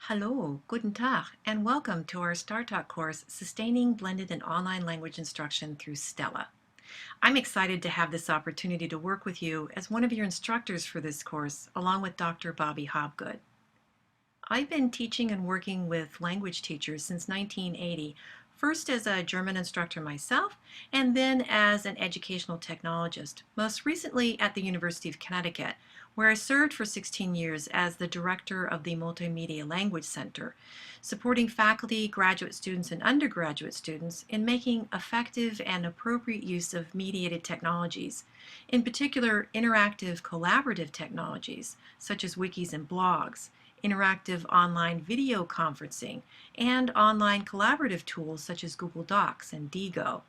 Hallo, guten Tag, and welcome to our StarTalk course, Sustaining Blended and Online Language Instruction through Stella. I'm excited to have this opportunity to work with you as one of your instructors for this course, along with Dr. Bobby Hobgood. I've been teaching and working with language teachers since 1980, first as a German instructor myself, and then as an educational technologist, most recently at the University of Connecticut, where I served for 16 years as the director of the Multimedia Language Center, supporting faculty, graduate students, and undergraduate students in making effective and appropriate use of mediated technologies, in particular interactive collaborative technologies such as wikis and blogs, interactive online video conferencing, and online collaborative tools such as Google Docs and Diigo,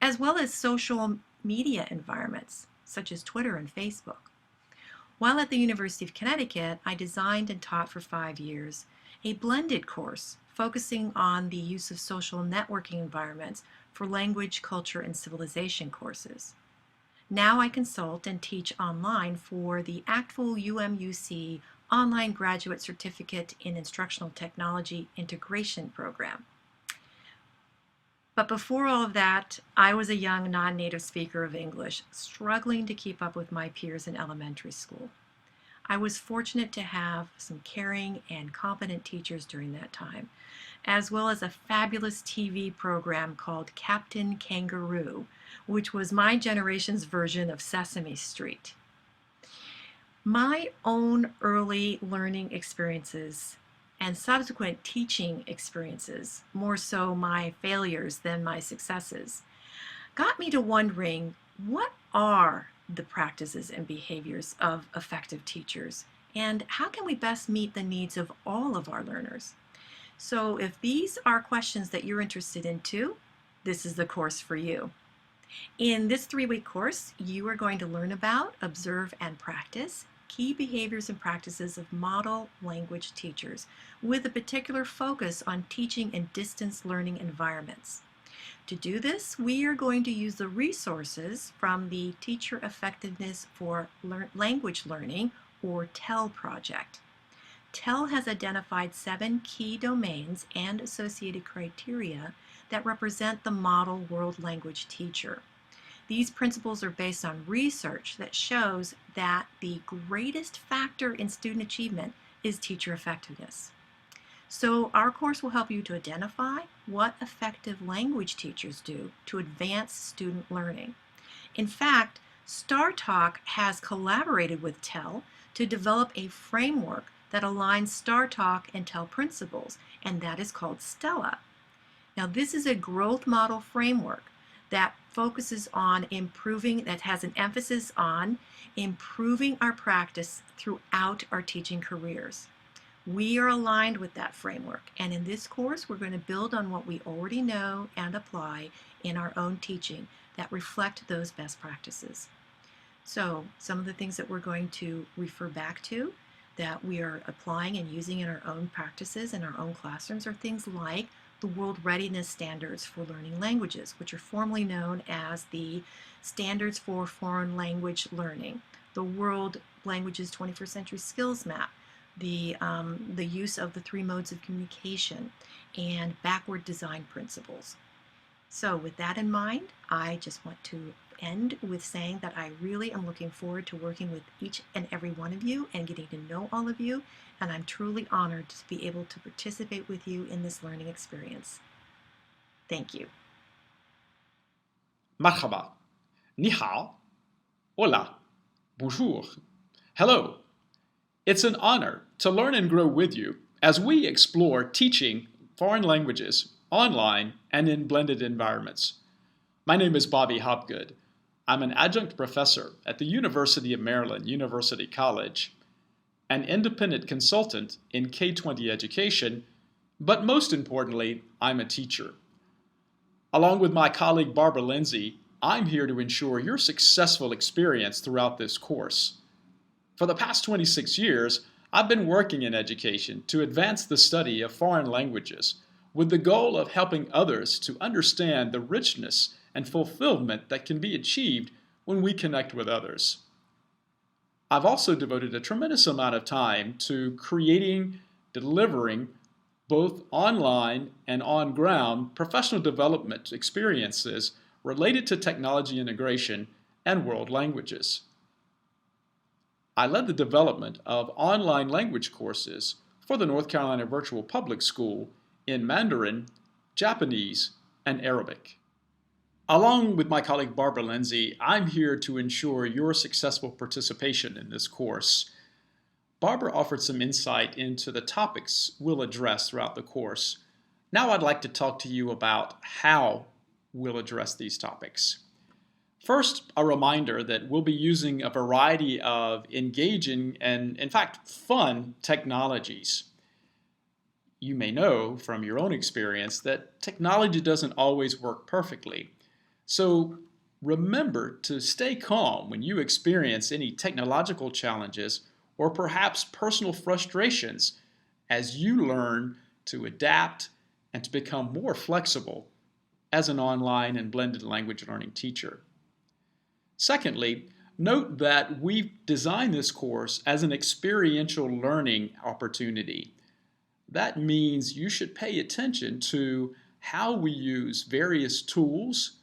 as well as social media environments such as Twitter and Facebook. While at the University of Connecticut, I designed and taught for 5 years a blended course focusing on the use of social networking environments for language, culture, and civilization courses. Now I consult and teach online for the ACTFL UMUC Online Graduate Certificate in Instructional Technology Integration Program. But before all of that, I was a young non-native speaker of English, struggling to keep up with my peers in elementary school. I was fortunate to have some caring and competent teachers during that time, as well as a fabulous TV program called Captain Kangaroo, which was my generation's version of Sesame Street. My own early learning experiences and subsequent teaching experiences, more so my failures than my successes, got me to wondering, what are the practices and behaviors of effective teachers, and how can we best meet the needs of all of our learners? So if these are questions that you're interested in too, this is the course for you. In this 3-week course, you are going to learn about, observe, and practice key behaviors and practices of model language teachers, with a particular focus on teaching in distance learning environments. To do this, we are going to use the resources from the Teacher Effectiveness for Language Learning, or TEL project. TEL has identified 7 key domains and associated criteria that represent the model world language teacher. These principles are based on research that shows that the greatest factor in student achievement is teacher effectiveness. So our course will help you to identify what effective language teachers do to advance student learning. In fact, StarTalk has collaborated with TEL to develop a framework that aligns StarTalk and TEL principles, and that is called Stella. Now, this is a growth model framework that focuses on improving, that has an emphasis on improving our practice throughout our teaching careers. We are aligned with that framework, and in this course we're going to build on what we already know and apply in our own teaching that reflect those best practices. So some of the things that we're going to refer back to that we are applying and using in our own practices in our own classrooms are things like the World Readiness Standards for Learning Languages, which are formally known as the Standards for Foreign Language Learning, the World Languages 21st Century Skills Map, the use of the 3 modes of communication, and backward design principles. So with that in mind, I just want to end with saying that I really am looking forward to working with each and every one of you and getting to know all of you, and I'm truly honored to be able to participate with you in this learning experience. Thank you. Marhaba, ni hao, hola, bonjour, hello. It's an honor to learn and grow with you as we explore teaching foreign languages online and in blended environments. My name is Bobby Hobgood. I'm an adjunct professor at the University of Maryland University College, an independent consultant in K-20 education, but most importantly, I'm a teacher. Along with my colleague Barbara Lindsay, I'm here to ensure your successful experience throughout this course. For the past 26 years, I've been working in education to advance the study of foreign languages with the goal of helping others to understand the richness and fulfillment that can be achieved when we connect with others. I've also devoted a tremendous amount of time to creating, delivering both online and on-ground professional development experiences related to technology integration and world languages. I led the development of online language courses for the North Carolina Virtual Public School in Mandarin, Japanese, and Arabic. Along with my colleague Barbara Lindsay, I'm here to ensure your successful participation in this course. Barbara offered some insight into the topics we'll address throughout the course. Now I'd like to talk to you about how we'll address these topics. First, a reminder that we'll be using a variety of engaging and, in fact, fun technologies. You may know from your own experience that technology doesn't always work perfectly. So remember to stay calm when you experience any technological challenges or perhaps personal frustrations as you learn to adapt and to become more flexible as an online and blended language learning teacher. Secondly, note that we've designed this course as an experiential learning opportunity. That means you should pay attention to how we use various tools,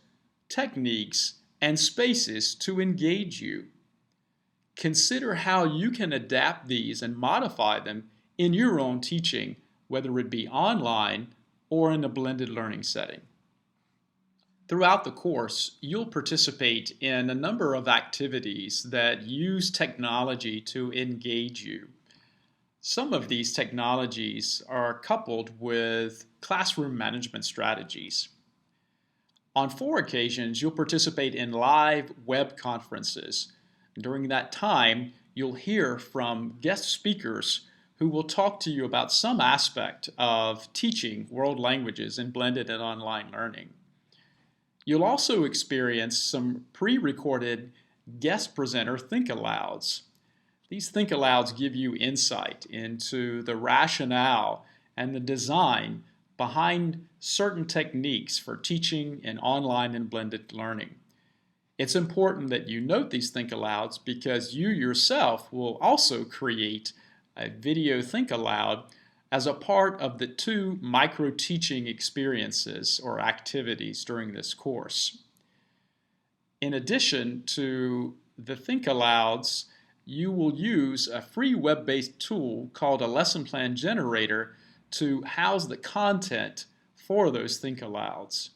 techniques, and spaces to engage you. Consider how you can adapt these and modify them in your own teaching, whether it be online or in a blended learning setting. Throughout the course, you'll participate in a number of activities that use technology to engage you. Some of these technologies are coupled with classroom management strategies. On 4 occasions, you'll participate in live web conferences. During that time, you'll hear from guest speakers who will talk to you about some aspect of teaching world languages in blended and online learning. You'll also experience some pre-recorded guest presenter think-alouds. These think-alouds give you insight into the rationale and the design behind certain techniques for teaching in online and blended learning. It's important that you note these think-alouds because you yourself will also create a video think-aloud as a part of the 2 micro-teaching experiences or activities during this course. In addition to the think-alouds, you will use a free web-based tool called a lesson plan generator to house the content for those think-alouds.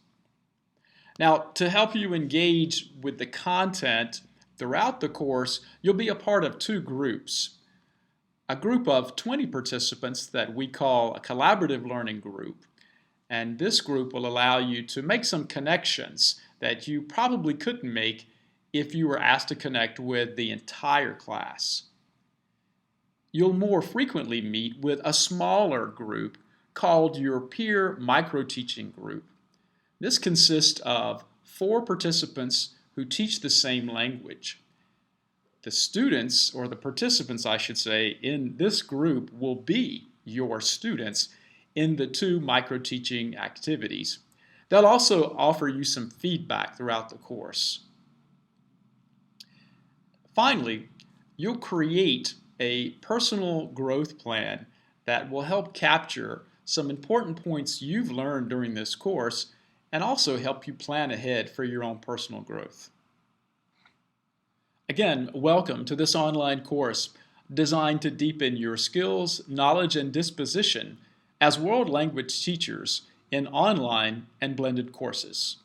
Now, to help you engage with the content throughout the course, you'll be a part of 2 groups. A group of 20 participants that we call a collaborative learning group. And this group will allow you to make some connections that you probably couldn't make if you were asked to connect with the entire class. You'll more frequently meet with a smaller group called your peer micro-teaching group. This consists of 4 participants who teach the same language. The students, or the participants I should say, in this group will be your students in the 2 micro-teaching activities. They'll also offer you some feedback throughout the course. Finally, you'll create a personal growth plan that will help capture some important points you've learned during this course and also help you plan ahead for your own personal growth. Again, welcome to this online course designed to deepen your skills, knowledge, and disposition as world language teachers in online and blended courses.